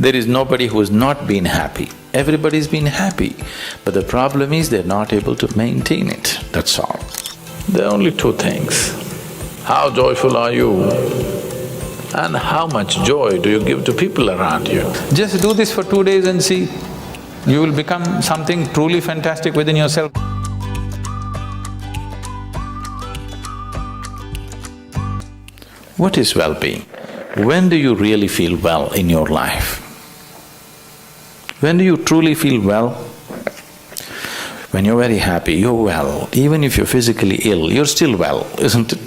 There is nobody who's not been happy. Everybody's been happy, but the problem is they're not able to maintain it, that's all. There are only two things. How joyful are you and how much joy do you give to people around you? Just do this for 2 days and see. You will become something truly fantastic within yourself. What is well-being? When do you really feel well in your life? When do you truly feel well? When you're very happy, you're well. Even if you're physically ill, you're still well, isn't it?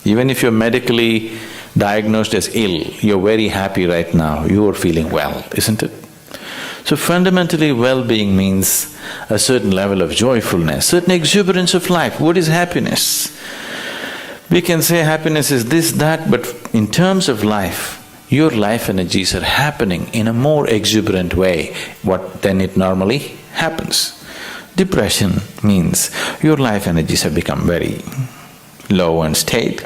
Even if you're medically diagnosed as ill, you're very happy right now, you are feeling well, isn't it? So fundamentally, well-being means a certain level of joyfulness, certain exuberance of life. What is happiness? We can say happiness is this, that, but in terms of life, your life energies are happening in a more exuberant way than it normally happens. Depression means your life energies have become very low and state.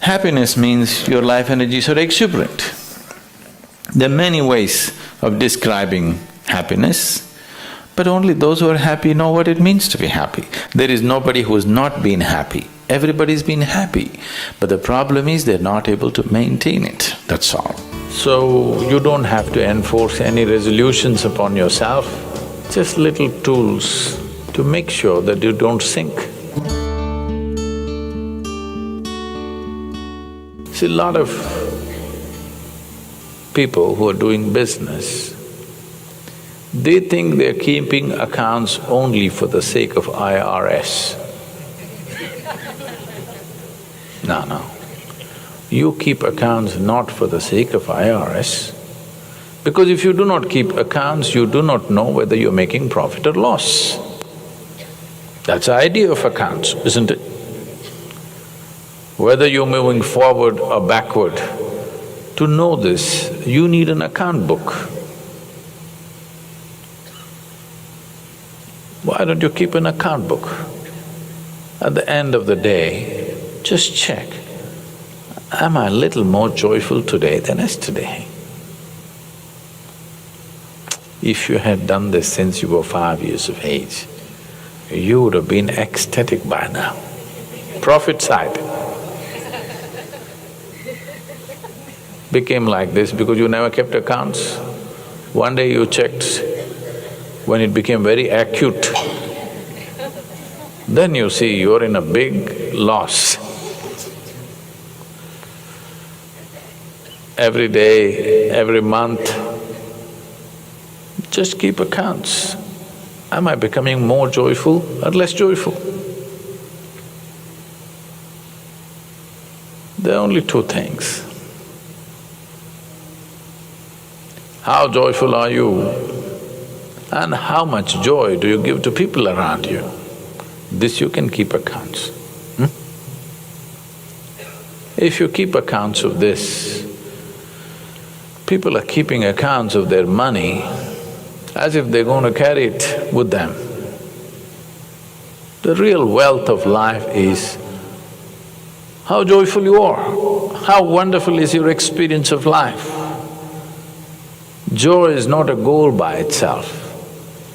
Happiness means your life energies are exuberant. There are many ways of describing happiness, but only those who are happy know what it means to be happy. There is nobody who's not been happy. Everybody's been happy, but the problem is they're not able to maintain it, that's all. So, you don't have to enforce any resolutions upon yourself, just little tools to make sure that you don't sink. See, a lot of people who are doing business, they think they're keeping accounts only for the sake of IRS. No. You keep accounts not for the sake of IRS, because if you do not keep accounts, you do not know whether you're making profit or loss. That's the idea of accounts, isn't it? Whether you're moving forward or backward, to know this, you need an account book. Why don't you keep an account book? At the end of the day, just check, am I a little more joyful today than yesterday? If you had done this since you were 5 years of age, you would have been ecstatic by now. Profit side became like this because you never kept accounts. One day you checked, when it became very acute, then you see you're in a big loss. Every day, every month, just keep accounts. Am I becoming more joyful or less joyful? There are only two things. How joyful are you and how much joy do you give to people around you? This you can keep accounts. If you keep accounts of this, people are keeping accounts of their money as if they're going to carry it with them. The real wealth of life is how joyful you are, how wonderful is your experience of life. Joy is not a goal by itself,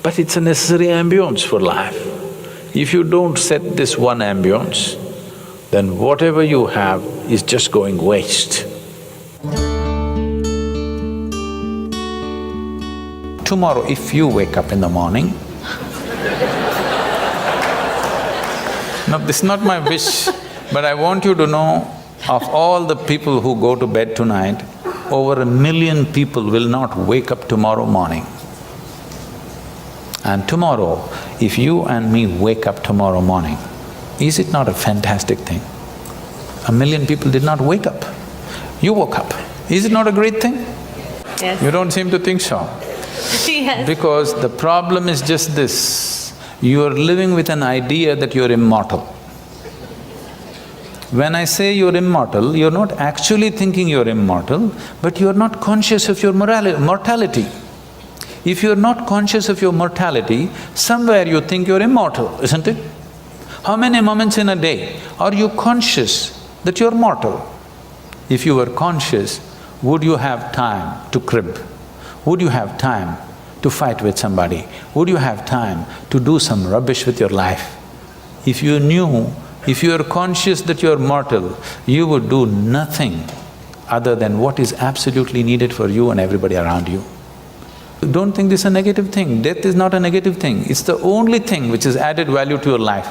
but it's a necessary ambience for life. If you don't set this one ambience, then whatever you have is just going waste. Tomorrow, if you wake up in the morning… No, this is not my wish, but I want you to know, of all the people who go to bed tonight, over 1 million people will not wake up tomorrow morning. And tomorrow, if you and me wake up tomorrow morning, is it not a fantastic thing? 1 million people did not wake up. You woke up. Is it not a great thing? Yes. You don't seem to think so. Yes. Because the problem is just this, you are living with an idea that you're immortal. When I say you're immortal, you're not actually thinking you're immortal, but you're not conscious of your mortality. If you're not conscious of your mortality, somewhere you think you're immortal, isn't it? How many moments in a day are you conscious that you're mortal? If you were conscious, would you have time to crib? Would you have time to fight with somebody? Would you have time to do some rubbish with your life? If you knew, if you are conscious that you are mortal, you would do nothing other than what is absolutely needed for you and everybody around you. Don't think this is a negative thing. Death is not a negative thing. It's the only thing which has added value to your life.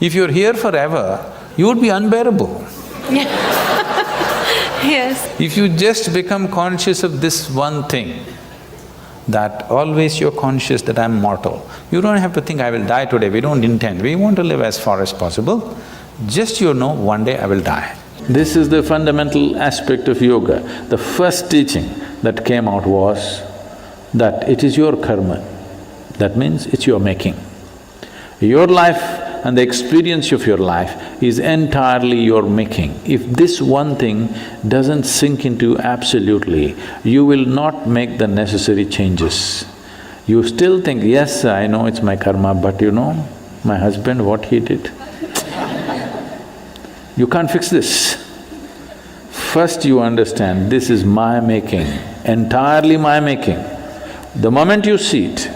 If you're here forever, you would be unbearable. Yes. If you just become conscious of this one thing, that always you're conscious that I'm mortal. You don't have to think, I will die today, we don't intend, we want to live as far as possible. Just you know, one day I will die. This is the fundamental aspect of yoga. The first teaching that came out was that it is your karma. That means it's your making. Your life and the experience of your life is entirely your making. If this one thing doesn't sink into absolutely, you will not make the necessary changes. You still think, yes, I know it's my karma, but you know, my husband, what he did. You can't fix this. First you understand, this is my making, entirely my making. The moment you see it,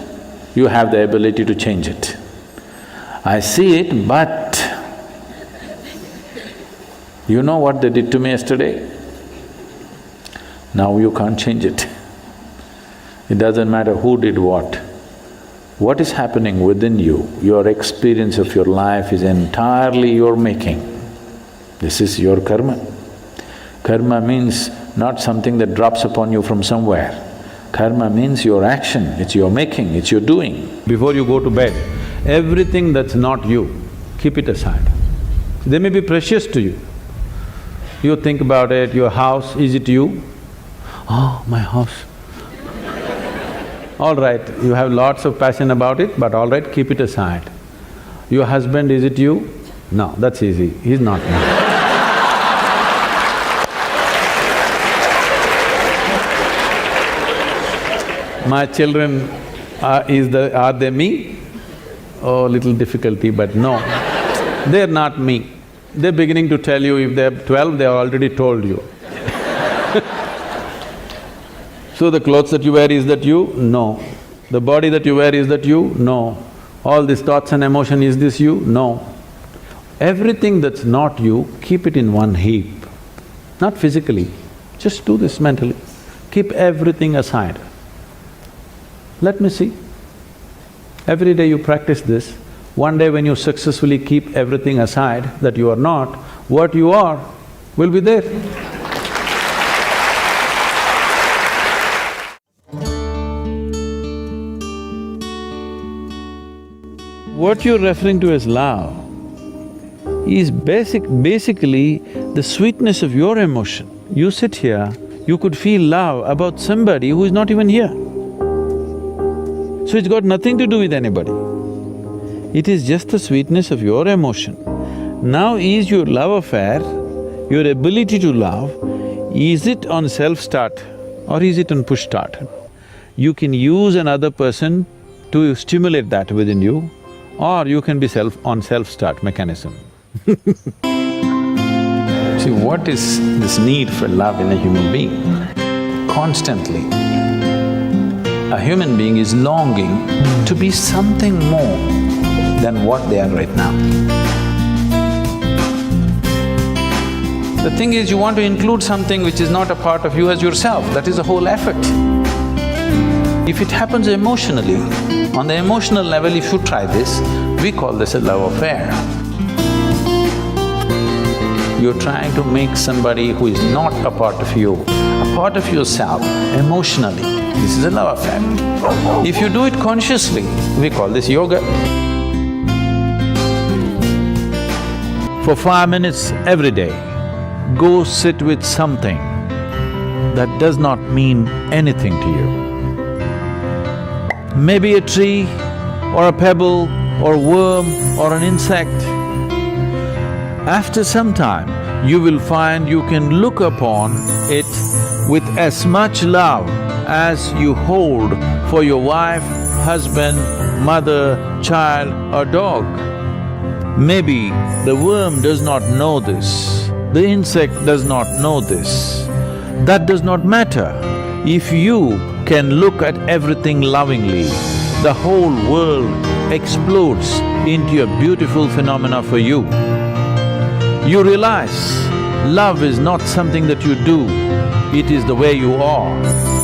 you have the ability to change it. I see it, but you know what they did to me yesterday? Now you can't change it. It doesn't matter who did what. What is happening within you, your experience of your life is entirely your making. This is your karma. Karma means not something that drops upon you from somewhere. Karma means your action, it's your making, it's your doing. Before you go to bed, everything that's not you, keep it aside. They may be precious to you. You think about it, your house, is it you? Oh, my house. All right, you have lots of passion about it, but all right, keep it aside. Your husband, is it you? No, that's easy, he's not me. My children, are they me? Oh, little difficulty, but no, they're not me. They're beginning to tell you, if they're 12, they already told you. So the clothes that you wear, is that you? No. The body that you wear, is that you? No. All these thoughts and emotion, is this you? No. Everything that's not you, keep it in one heap. Not physically, just do this mentally. Keep everything aside. Let me see. Every day you practice this, one day when you successfully keep everything aside that you are not, what you are will be there. What you're referring to as love is basically the sweetness of your emotion. You sit here, you could feel love about somebody who is not even here. So it's got nothing to do with anybody. It is just the sweetness of your emotion. Now is your love affair, your ability to love, is it on self-start or is it on push-start? You can use another person to stimulate that within you, or you can be on self-start mechanism. See, what is this need for love in a human being? Constantly, a human being is longing to be something more than what they are right now. The thing is, you want to include something which is not a part of you as yourself, that is the whole effort. If it happens emotionally, on the emotional level, if you try this, we call this a love affair. You're trying to make somebody who is not a part of you, a part of yourself, emotionally. This is a love affair. If you do it consciously, we call this yoga. For 5 minutes every day, go sit with something that does not mean anything to you. Maybe a tree, or a pebble, or a worm, or an insect. After some time, you will find you can look upon it with as much love as you hold for your wife, husband, mother, child or dog. Maybe the worm does not know this, the insect does not know this, That does not matter. If you can look at everything lovingly, the whole world explodes into a beautiful phenomena for you. You realize love is not something that you do, it is the way you are.